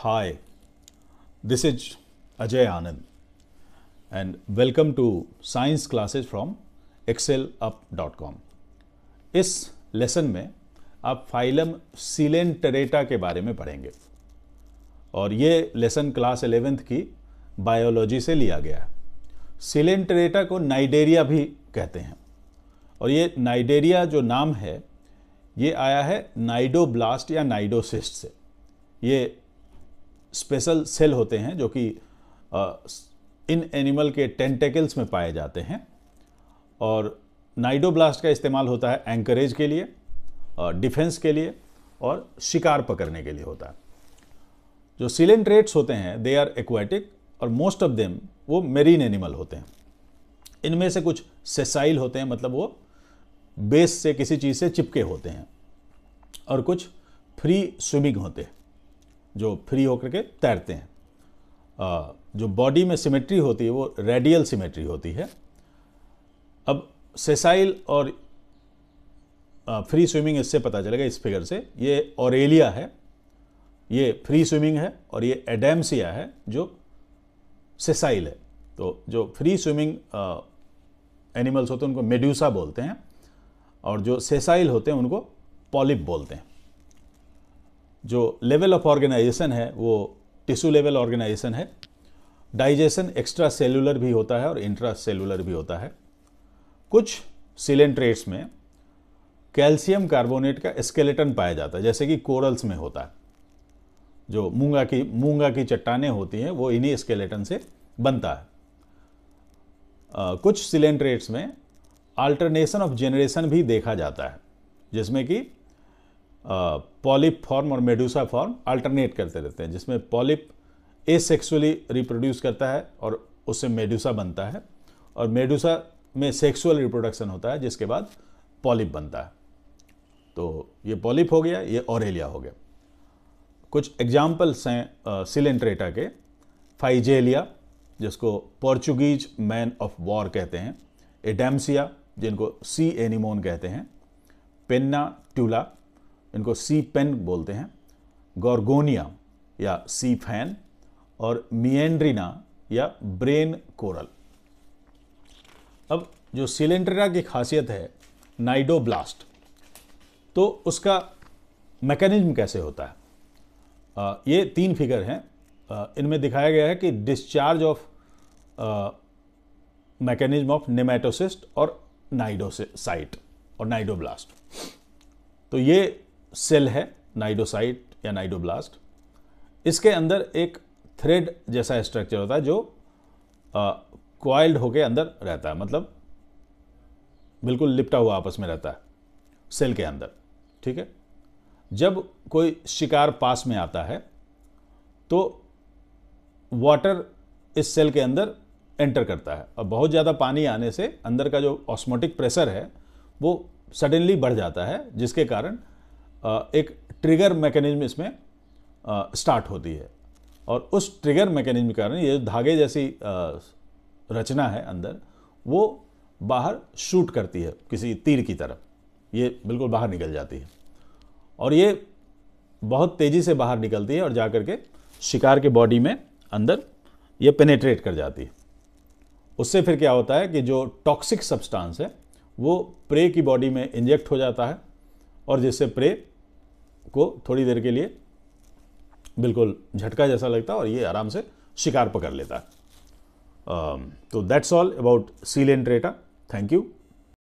Hi, this is Ajay Anand and welcome to Science Classes from excelup.com। इस lesson में आप phylum सिलेंटरेटा के बारे में पढ़ेंगे और ये लेसन क्लास 11th की बायोलॉजी से लिया गया है। सिलेंटरेटा को नाइडेरिया भी कहते हैं और ये नाइडेरिया जो नाम है ये आया है नाइडोब्लास्ट या नाइडोसिस्ट से। ये स्पेशल सेल होते हैं जो कि इन एनिमल के टेंटेकल्स में पाए जाते हैं और नाइडोब्लास्ट का इस्तेमाल होता है एंकरेज के लिए, डिफेंस के लिए और शिकार पकड़ने के लिए होता है। जो सिलेंट्रेट्स होते हैं दे आर एक्वाटिक और मोस्ट ऑफ देम वो मेरीन एनिमल होते हैं। इनमें से कुछ सेसाइल होते हैं, मतलब वो बेस से किसी चीज़ से चिपके होते हैं, और कुछ फ्री स्विमिंग होते हैं जो फ्री होकर के तैरते हैं। जो बॉडी में सिमेट्री होती है वो रेडियल सिमेट्री होती है। अब सेसाइल और फ्री स्विमिंग इससे पता चलेगा, इस फिगर से। ये ऑरेलिया है, ये फ्री स्विमिंग है, और ये एडेम्सिया है जो सेसाइल है। तो जो फ्री स्विमिंग एनिमल्स होते हैं उनको मेड्यूसा बोलते हैं और जो सेसाइल होते हैं उनको पॉलिप बोलते हैं। जो लेवल ऑफ ऑर्गेनाइजेशन है वो टिश्यू लेवल ऑर्गेनाइजेशन है। डाइजेशन एक्स्ट्रा सेलुलर भी होता है और इंट्रा सेलुलर भी होता है। कुछ सिलेंट्रेट्स में कैल्शियम कार्बोनेट का स्केलेटन पाया जाता है, जैसे कि कोरल्स में होता है। जो मूंगा की चट्टानें होती हैं वो इन्हीं स्केलेटन से बनता है। कुछ सिलेंट्रेट्स में अल्टरनेशन ऑफ जेनरेशन भी देखा जाता है, जिसमें कि पॉलिप फॉर्म और मेडुसा फॉर्म अल्टरनेट करते रहते हैं, जिसमें पॉलिप एसेक्सुअली रिप्रोड्यूस करता है और उससे मेडुसा बनता है, और मेडुसा में सेक्सुअल रिप्रोडक्शन होता है जिसके बाद पॉलिप बनता है। तो ये पॉलिप हो गया, ये ऑरेलिया हो गया। कुछ एग्जाम्पल्स हैं सिलेंट्रेटा के। फाइजेलिया, जिसको पोर्चुगीज मैन ऑफ वॉर कहते हैं। एडेम्सिया, जिनको सी एनिमोन कहते हैं। पेन्ना ट्यूला, इनको सी पेन बोलते हैं। गॉर्गोनिया या सी फैन, और मिएंड्रिना या ब्रेन कोरल। अब जो सिलेंट्रेटा की खासियत है नाइडोब्लास्ट, तो उसका मैकेनिज्म कैसे होता है? ये 3 फिगर हैं। इनमें दिखाया गया है कि discharge of mechanism of nematocyst और नाइडोसाइट और नाइडोब्लास्ट। तो ये सेल है नाइडोसाइट या नाइडोब्लास्ट। इसके अंदर एक थ्रेड जैसा स्ट्रक्चर होता है जो कॉइल्ड होके अंदर रहता है, मतलब बिल्कुल लिपटा हुआ आपस में रहता है सेल के अंदर। ठीक है, जब कोई शिकार पास में आता है तो वाटर इस सेल के अंदर एंटर करता है, और बहुत ज़्यादा पानी आने से अंदर का जो ऑस्मोटिक प्रेशर है वो सडनली बढ़ जाता है, जिसके कारण एक ट्रिगर मैकेनिज्म इसमें स्टार्ट होती है। और उस ट्रिगर मैकेनिज्म के कारण ये धागे जैसी रचना है अंदर, वो बाहर शूट करती है किसी तीर की तरफ। ये बिल्कुल बाहर निकल जाती है और ये बहुत तेज़ी से बाहर निकलती है और जाकर के शिकार के बॉडी में अंदर ये पेनेट्रेट कर जाती है। उससे फिर क्या होता है कि जो टॉक्सिक सब्सटेंस है वो प्रे की बॉडी में इंजेक्ट हो जाता है, और जिससे प्रे को थोड़ी देर के लिए बिल्कुल झटका जैसा लगता है और ये आराम से शिकार पकड़ लेता है। तो that's all about Coelenterata. Thank you.